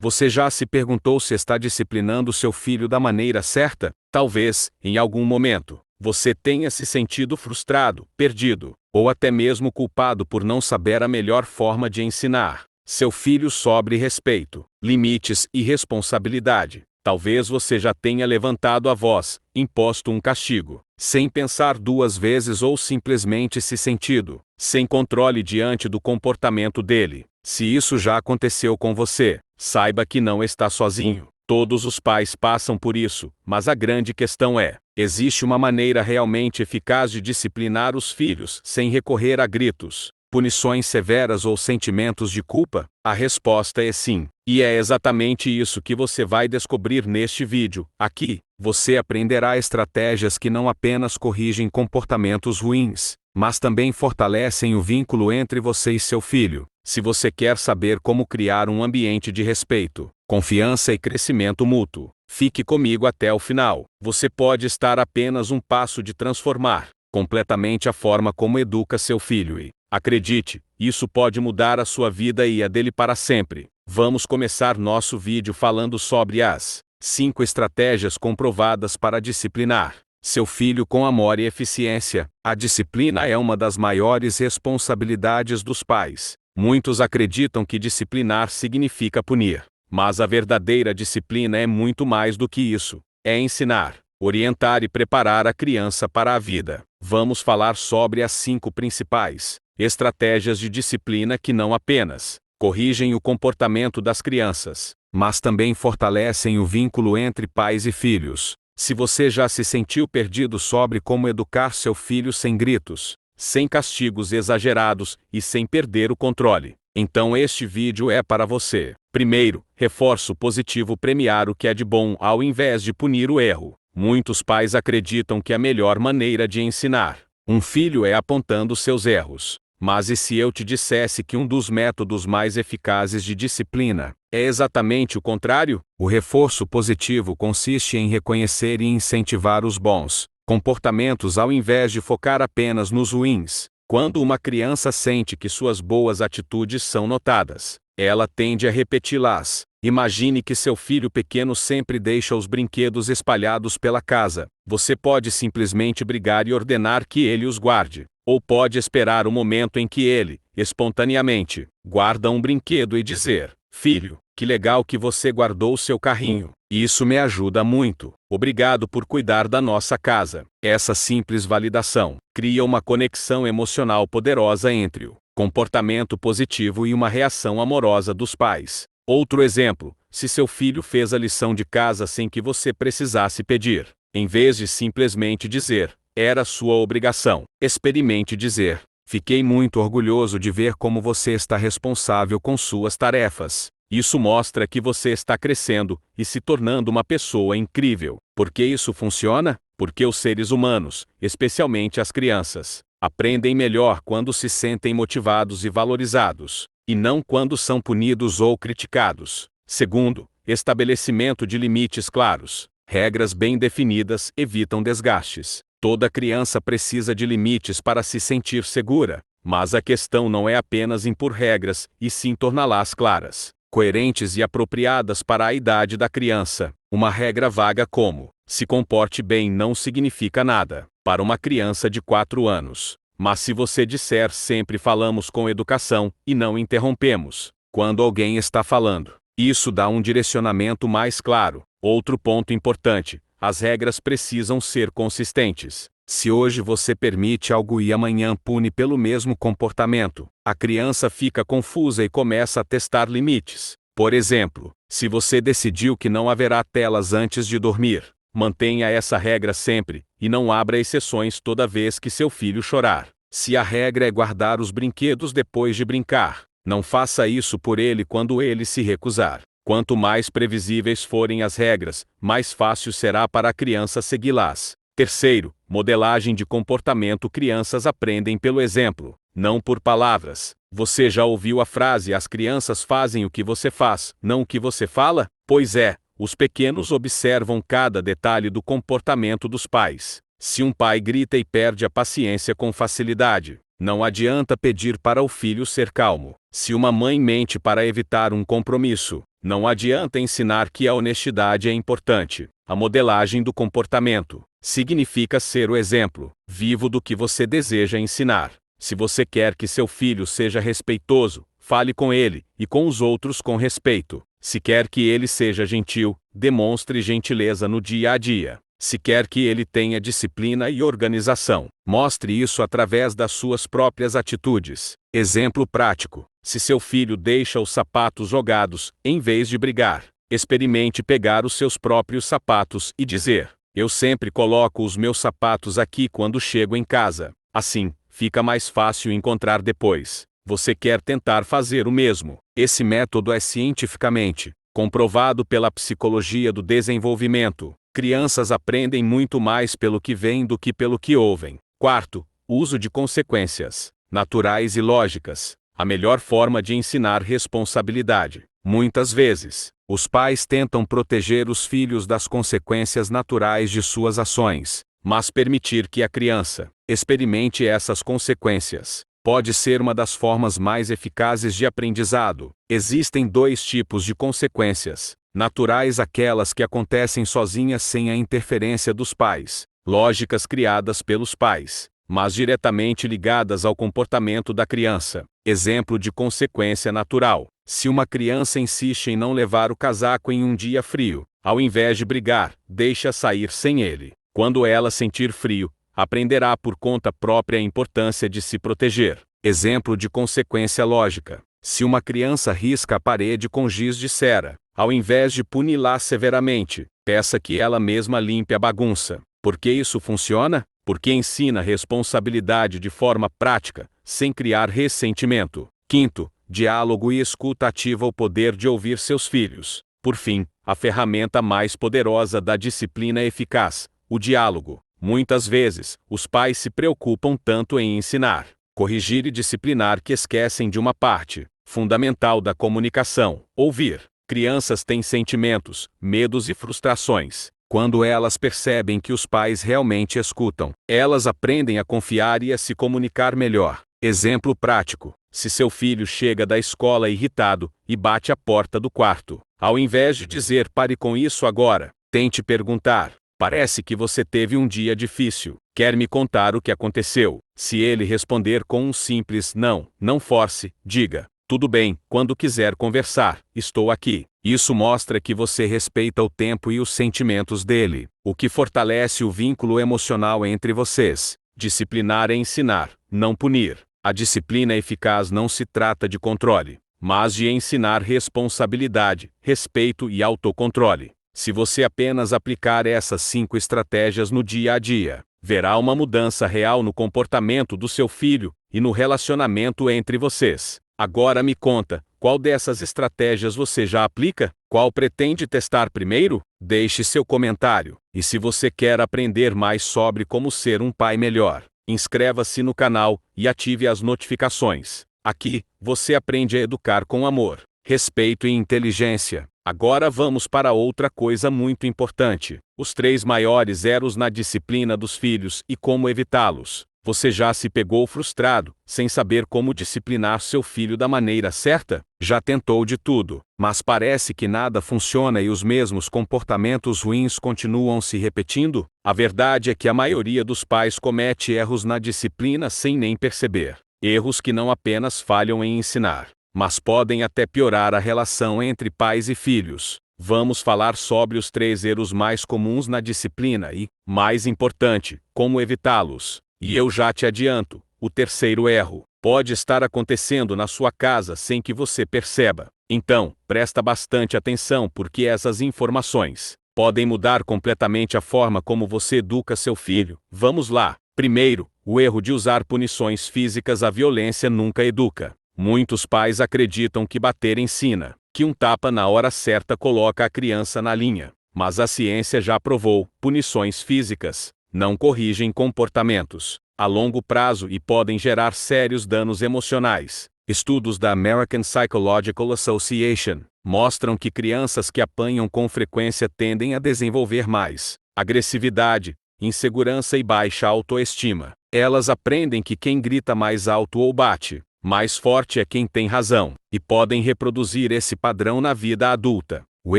Você já se perguntou se está disciplinando seu filho da maneira certa? Talvez, em algum momento, você tenha se sentido frustrado, perdido, ou até mesmo culpado por não saber a melhor forma de ensinar seu filho sobre respeito, limites e responsabilidade. Talvez você já tenha levantado a voz, imposto um castigo, sem pensar duas vezes ou simplesmente se sentido sem controle diante do comportamento dele. Se isso já aconteceu com você, saiba que não está sozinho. Todos os pais passam por isso, mas a grande questão é: existe uma maneira realmente eficaz de disciplinar os filhos sem recorrer a gritos, punições severas ou sentimentos de culpa? A resposta é sim. E é exatamente isso que você vai descobrir neste vídeo. Aqui, você aprenderá estratégias que não apenas corrigem comportamentos ruins, mas também fortalecem o vínculo entre você e seu filho. Se você quer saber como criar um ambiente de respeito, confiança e crescimento mútuo, fique comigo até o final. Você pode estar apenas um passo de transformar completamente a forma como educa seu filho e, acredite, isso pode mudar a sua vida e a dele para sempre. Vamos começar nosso vídeo falando sobre as 5 estratégias comprovadas para disciplinar seu filho com amor e eficiência. A disciplina é uma das maiores responsabilidades dos pais. Muitos acreditam que disciplinar significa punir, mas a verdadeira disciplina é muito mais do que isso. É ensinar, orientar e preparar a criança para a vida. Vamos falar sobre as 5 principais estratégias de disciplina que não apenas corrigem o comportamento das crianças, mas também fortalecem o vínculo entre pais e filhos. Se você já se sentiu perdido sobre como educar seu filho sem gritos, sem castigos exagerados e sem perder o controle, então este vídeo é para você. Primeiro, reforço positivo: premiar o que é de bom ao invés de punir o erro. Muitos pais acreditam que a melhor maneira de ensinar um filho é apontando seus erros. Mas e se eu te dissesse que um dos métodos mais eficazes de disciplina é exatamente o contrário? O reforço positivo consiste em reconhecer e incentivar os bons comportamentos ao invés de focar apenas nos ruins. Quando uma criança sente que suas boas atitudes são notadas, ela tende a repeti-las. Imagine que seu filho pequeno sempre deixa os brinquedos espalhados pela casa. Você pode simplesmente brigar e ordenar que ele os guarde. Ou pode esperar o momento em que ele, espontaneamente, guarda um brinquedo e dizer: "Filho, que legal que você guardou o seu carrinho. Isso me ajuda muito. Obrigado por cuidar da nossa casa." Essa simples validação cria uma conexão emocional poderosa entre o comportamento positivo e uma reação amorosa dos pais. Outro exemplo: se seu filho fez a lição de casa sem que você precisasse pedir, em vez de simplesmente dizer: "Era sua obrigação", experimente dizer: "Fiquei muito orgulhoso de ver como você está responsável com suas tarefas." Isso mostra que você está crescendo e se tornando uma pessoa incrível. Por que isso funciona? Porque os seres humanos, especialmente as crianças, aprendem melhor quando se sentem motivados e valorizados, e não quando são punidos ou criticados. Segundo, estabelecimento de limites claros. Regras bem definidas evitam desgastes. Toda criança precisa de limites para se sentir segura, mas a questão não é apenas impor regras, e sim torná-las claras, coerentes e apropriadas para a idade da criança. Uma regra vaga como "se comporte bem" não significa nada para uma criança de 4 anos. Mas se você disser "sempre falamos com educação" e não interrompemos quando alguém está falando, isso dá um direcionamento mais claro. Outro ponto importante: as regras precisam ser consistentes. Se hoje você permite algo e amanhã pune pelo mesmo comportamento, a criança fica confusa e começa a testar limites. Por exemplo, se você decidiu que não haverá telas antes de dormir, mantenha essa regra sempre, e não abra exceções toda vez que seu filho chorar. Se a regra é guardar os brinquedos depois de brincar, não faça isso por ele quando ele se recusar. Quanto mais previsíveis forem as regras, mais fácil será para a criança segui-las. Terceiro, modelagem de comportamento. Crianças aprendem pelo exemplo, não por palavras. Você já ouviu a frase "as crianças fazem o que você faz, não o que você fala"? Pois é, os pequenos observam cada detalhe do comportamento dos pais. Se um pai grita e perde a paciência com facilidade, não adianta pedir para o filho ser calmo. Se uma mãe mente para evitar um compromisso, não adianta ensinar que a honestidade é importante. A modelagem do comportamento significa ser o exemplo vivo do que você deseja ensinar. Se você quer que seu filho seja respeitoso, fale com ele e com os outros com respeito. Se quer que ele seja gentil, demonstre gentileza no dia a dia. Se quer que ele tenha disciplina e organização, mostre isso através das suas próprias atitudes. Exemplo prático: se seu filho deixa os sapatos jogados, em vez de brigar, experimente pegar os seus próprios sapatos e dizer: "Eu sempre coloco os meus sapatos aqui quando chego em casa." Assim, fica mais fácil encontrar depois. Você quer tentar fazer o mesmo. Esse método é cientificamente comprovado pela psicologia do desenvolvimento. Crianças aprendem muito mais pelo que veem do que pelo que ouvem. Quarto, uso de consequências naturais e lógicas. A melhor forma de ensinar responsabilidade. Muitas vezes, os pais tentam proteger os filhos das consequências naturais de suas ações, mas permitir que a criança experimente essas consequências pode ser uma das formas mais eficazes de aprendizado. Existem dois tipos de consequências naturais: aquelas que acontecem sozinhas sem a interferência dos pais, lógicas criadas pelos pais, mas diretamente ligadas ao comportamento da criança. Exemplo de consequência natural: se uma criança insiste em não levar o casaco em um dia frio, ao invés de brigar, deixa sair sem ele. Quando ela sentir frio, aprenderá por conta própria a importância de se proteger. Exemplo de consequência lógica: se uma criança risca a parede com giz de cera, ao invés de puni-la severamente, peça que ela mesma limpe a bagunça. Por que isso funciona? Porque ensina responsabilidade de forma prática, sem criar ressentimento. Quinto, diálogo e escuta ativa o poder de ouvir seus filhos. Por fim, a ferramenta mais poderosa da disciplina eficaz: o diálogo. Muitas vezes, os pais se preocupam tanto em ensinar, corrigir e disciplinar que esquecem de uma parte fundamental da comunicação: ouvir. Crianças têm sentimentos, medos e frustrações. Quando elas percebem que os pais realmente escutam, elas aprendem a confiar e a se comunicar melhor. Exemplo prático: se seu filho chega da escola irritado e bate a porta do quarto, ao invés de dizer "pare com isso agora", tente perguntar: "Parece que você teve um dia difícil. Quer me contar o que aconteceu?" Se ele responder com um simples "não", não force, diga: "Tudo bem, quando quiser conversar, estou aqui." Isso mostra que você respeita o tempo e os sentimentos dele, o que fortalece o vínculo emocional entre vocês. Disciplinar é ensinar, não punir. A disciplina eficaz não se trata de controle, mas de ensinar responsabilidade, respeito e autocontrole. Se você apenas aplicar essas 5 estratégias no dia a dia, verá uma mudança real no comportamento do seu filho e no relacionamento entre vocês. Agora me conta, qual dessas estratégias você já aplica? Qual pretende testar primeiro? Deixe seu comentário. E se você quer aprender mais sobre como ser um pai melhor, inscreva-se no canal e ative as notificações. Aqui, você aprende a educar com amor, respeito e inteligência. Agora vamos para outra coisa muito importante: os 3 maiores erros na disciplina dos filhos e como evitá-los. Você já se pegou frustrado, sem saber como disciplinar seu filho da maneira certa? Já tentou de tudo, mas parece que nada funciona e os mesmos comportamentos ruins continuam se repetindo? A verdade é que a maioria dos pais comete erros na disciplina sem nem perceber. Erros que não apenas falham em ensinar, mas podem até piorar a relação entre pais e filhos. Vamos falar sobre os 3 erros mais comuns na disciplina e, mais importante, como evitá-los. E eu já te adianto, o terceiro erro pode estar acontecendo na sua casa sem que você perceba. Então, presta bastante atenção porque essas informações podem mudar completamente a forma como você educa seu filho. Vamos lá. Primeiro, o erro de usar punições físicas. A violência nunca educa. Muitos pais acreditam que bater ensina, que um tapa na hora certa coloca a criança na linha. Mas a ciência já provou, punições físicas não corrigem comportamentos a longo prazo e podem gerar sérios danos emocionais. Estudos da American Psychological Association mostram que crianças que apanham com frequência tendem a desenvolver mais agressividade, insegurança e baixa autoestima. Elas aprendem que quem grita mais alto ou bate Mais forte é quem tem razão, e podem reproduzir esse padrão na vida adulta. O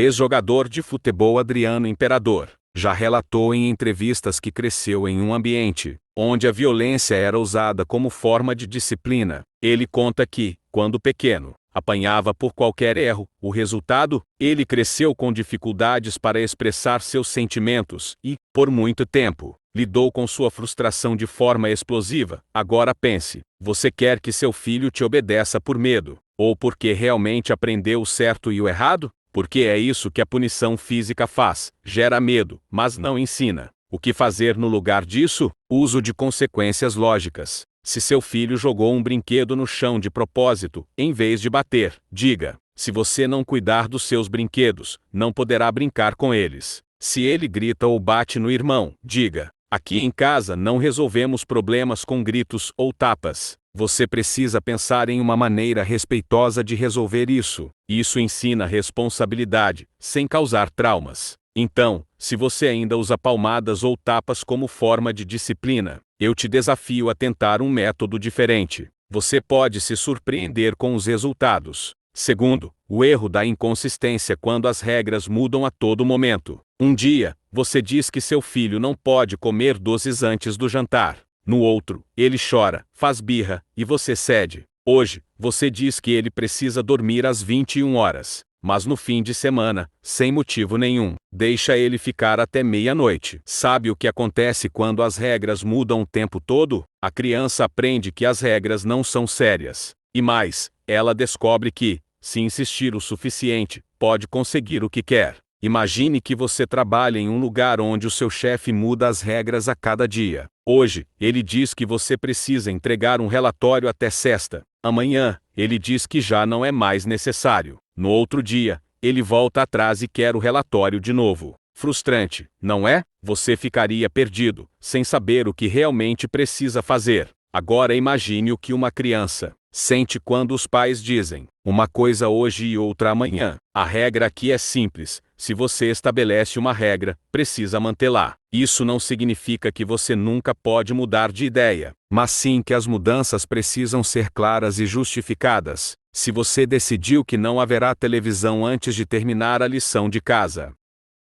ex-jogador de futebol Adriano Imperador já relatou em entrevistas que cresceu em um ambiente onde a violência era usada como forma de disciplina. Ele conta que, quando pequeno, apanhava por qualquer erro. O resultado? Ele cresceu com dificuldades para expressar seus sentimentos e, por muito tempo, lidou com sua frustração de forma explosiva. Agora pense: você quer que seu filho te obedeça por medo, ou porque realmente aprendeu o certo e o errado? Porque é isso que a punição física faz: gera medo, mas não ensina. O que fazer no lugar disso? Uso de consequências lógicas. Se seu filho jogou um brinquedo no chão de propósito, em vez de bater, diga: se você não cuidar dos seus brinquedos, não poderá brincar com eles. Se ele grita ou bate no irmão, diga: aqui em casa não resolvemos problemas com gritos ou tapas. Você precisa pensar em uma maneira respeitosa de resolver isso. Isso ensina responsabilidade, sem causar traumas. Então, se você ainda usa palmadas ou tapas como forma de disciplina, eu te desafio a tentar um método diferente. Você pode se surpreender com os resultados. Segundo, o erro da inconsistência quando as regras mudam a todo momento. Um dia, você diz que seu filho não pode comer doces antes do jantar. No outro, ele chora, faz birra, e você cede. Hoje, você diz que ele precisa dormir às 21 horas. Mas no fim de semana, sem motivo nenhum, deixa ele ficar até meia-noite. Sabe o que acontece quando as regras mudam o tempo todo? A criança aprende que as regras não são sérias. E mais, ela descobre que, se insistir o suficiente, pode conseguir o que quer. Imagine que você trabalha em um lugar onde o seu chefe muda as regras a cada dia. Hoje, ele diz que você precisa entregar um relatório até sexta. Amanhã, ele diz que já não é mais necessário. No outro dia, ele volta atrás e quer o relatório de novo. Frustrante, não é? Você ficaria perdido, sem saber o que realmente precisa fazer. Agora imagine o que uma criança sente quando os pais dizem uma coisa hoje e outra amanhã. A regra aqui é simples: se você estabelece uma regra, precisa mantê-la. Isso não significa que você nunca pode mudar de ideia, mas sim que as mudanças precisam ser claras e justificadas. Se você decidiu que não haverá televisão antes de terminar a lição de casa,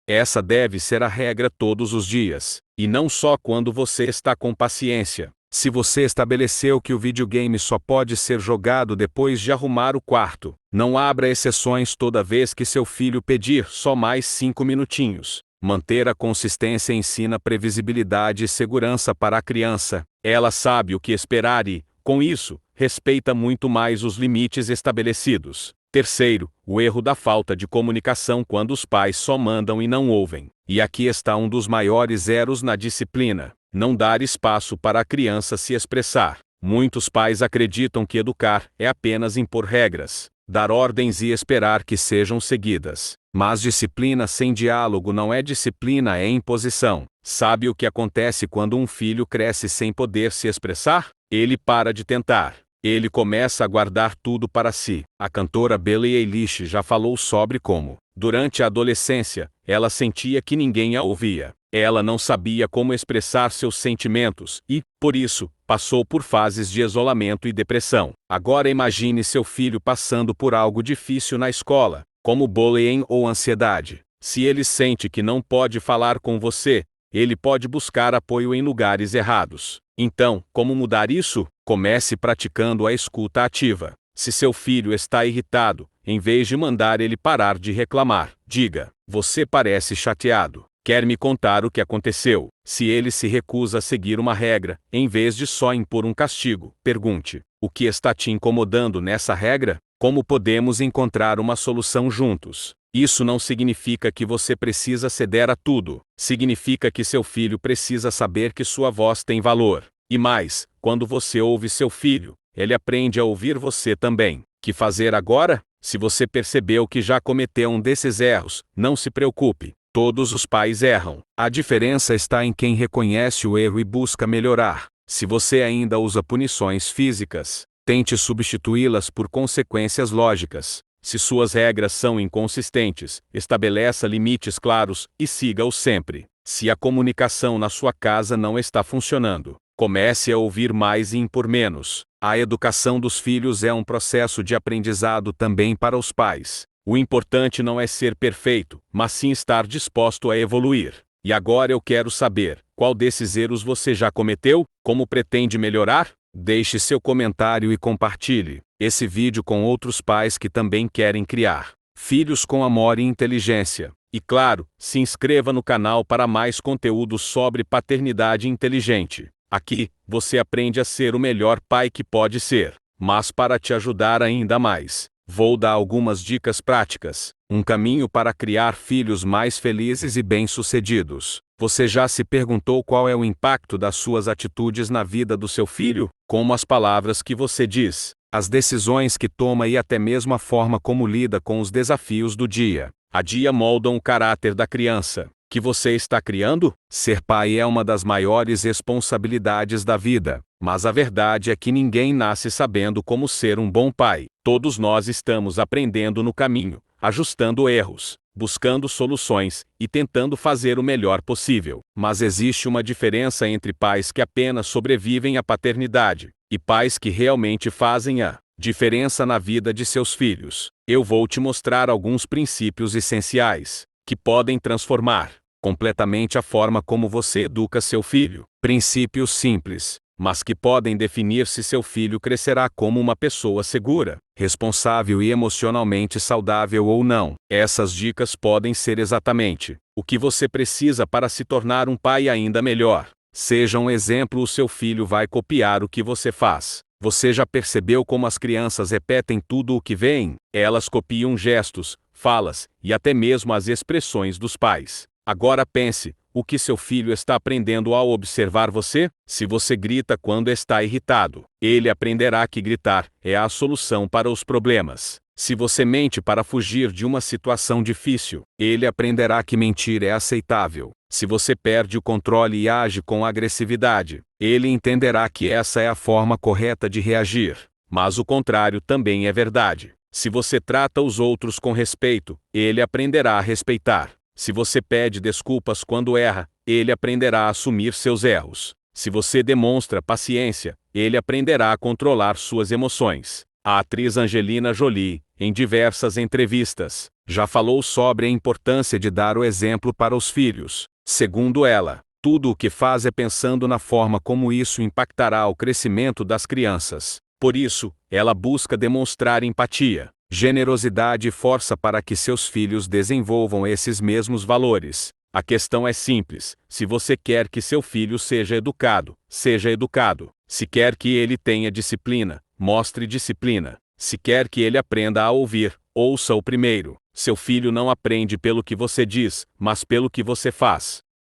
essa deve ser a regra todos os dias, e não só quando você está com paciência. Se você estabeleceu que o videogame só pode ser jogado depois de arrumar o quarto, não abra exceções toda vez que seu filho pedir só mais 5 minutinhos. Manter a consistência ensina previsibilidade e segurança para a criança. Ela sabe o que esperar e, com isso, respeita muito mais os limites estabelecidos. Terceiro, o erro da falta de comunicação quando os pais só mandam e não ouvem. E aqui está um dos maiores erros na disciplina: não dar espaço para a criança se expressar. Muitos pais acreditam que educar é apenas impor regras, dar ordens e esperar que sejam seguidas. Mas disciplina sem diálogo não é disciplina, é imposição. Sabe o que acontece quando um filho cresce sem poder se expressar? Ele para de tentar. Ele começa a guardar tudo para si. A cantora Billie Eilish já falou sobre como, durante a adolescência, ela sentia que ninguém a ouvia. Ela não sabia como expressar seus sentimentos e, por isso, passou por fases de isolamento e depressão. Agora imagine seu filho passando por algo difícil na escola, como bullying ou ansiedade. Se ele sente que não pode falar com você, ele pode buscar apoio em lugares errados. Então, como mudar isso? Comece praticando a escuta ativa. Se seu filho está irritado, em vez de mandar ele parar de reclamar, diga: você parece chateado. Quer me contar o que aconteceu? Se ele se recusa a seguir uma regra, em vez de só impor um castigo, pergunte: o que está te incomodando nessa regra? Como podemos encontrar uma solução juntos? Isso não significa que você precisa ceder a tudo. Significa que seu filho precisa saber que sua voz tem valor. E mais, quando você ouve seu filho, ele aprende a ouvir você também. Que fazer agora? Se você percebeu que já cometeu um desses erros, não se preocupe. Todos os pais erram. A diferença está em quem reconhece o erro e busca melhorar. Se você ainda usa punições físicas, tente substituí-las por consequências lógicas. Se suas regras são inconsistentes, estabeleça limites claros e siga-os sempre. Se a comunicação na sua casa não está funcionando, comece a ouvir mais e impor menos. A educação dos filhos é um processo de aprendizado também para os pais. O importante não é ser perfeito, mas sim estar disposto a evoluir. E agora eu quero saber, qual desses erros você já cometeu? Como pretende melhorar? Deixe seu comentário e compartilhe esse vídeo com outros pais que também querem criar filhos com amor e inteligência. E claro, se inscreva no canal para mais conteúdo sobre paternidade inteligente. Aqui, você aprende a ser o melhor pai que pode ser. Mas para te ajudar ainda mais, vou dar algumas dicas práticas. Um caminho para criar filhos mais felizes e bem-sucedidos. Você já se perguntou qual é o impacto das suas atitudes na vida do seu filho? Como as palavras que você diz, as decisões que toma e até mesmo a forma como lida com os desafios do dia a dia moldam o caráter da criança que você está criando? Ser pai é uma das maiores responsabilidades da vida, mas a verdade é que ninguém nasce sabendo como ser um bom pai. Todos nós estamos aprendendo no caminho, ajustando erros, buscando soluções e tentando fazer o melhor possível. Mas existe uma diferença entre pais que apenas sobrevivem à paternidade e pais que realmente fazem a diferença na vida de seus filhos. Eu vou te mostrar alguns princípios essenciais que podem transformar completamente a forma como você educa seu filho. Princípios simples, mas que podem definir se seu filho crescerá como uma pessoa segura, responsável e emocionalmente saudável ou não. Essas dicas podem ser exatamente o que você precisa para se tornar um pai ainda melhor. Seja um exemplo, o seu filho vai copiar o que você faz. Você já percebeu como as crianças repetem tudo o que veem? Elas copiam gestos, falas e até mesmo as expressões dos pais. Agora pense, o que seu filho está aprendendo ao observar você? Se você grita quando está irritado, ele aprenderá que gritar é a solução para os problemas. Se você mente para fugir de uma situação difícil, ele aprenderá que mentir é aceitável. Se você perde o controle e age com agressividade, ele entenderá que essa é a forma correta de reagir. Mas o contrário também é verdade. Se você trata os outros com respeito, ele aprenderá a respeitar. Se você pede desculpas quando erra, ele aprenderá a assumir seus erros. Se você demonstra paciência, ele aprenderá a controlar suas emoções. A atriz Angelina Jolie, em diversas entrevistas, já falou sobre a importância de dar o exemplo para os filhos. Segundo ela, tudo o que faz é pensando na forma como isso impactará o crescimento das crianças. Por isso, ela busca demonstrar empatia, generosidade e força para que seus filhos desenvolvam esses mesmos valores. A questão é simples: se você quer que seu filho seja educado, seja educado. Se quer que ele tenha disciplina, mostre disciplina. Se quer que ele aprenda a ouvir, ouça-o primeiro. Seu filho não aprende pelo que você diz, mas pelo que você faz.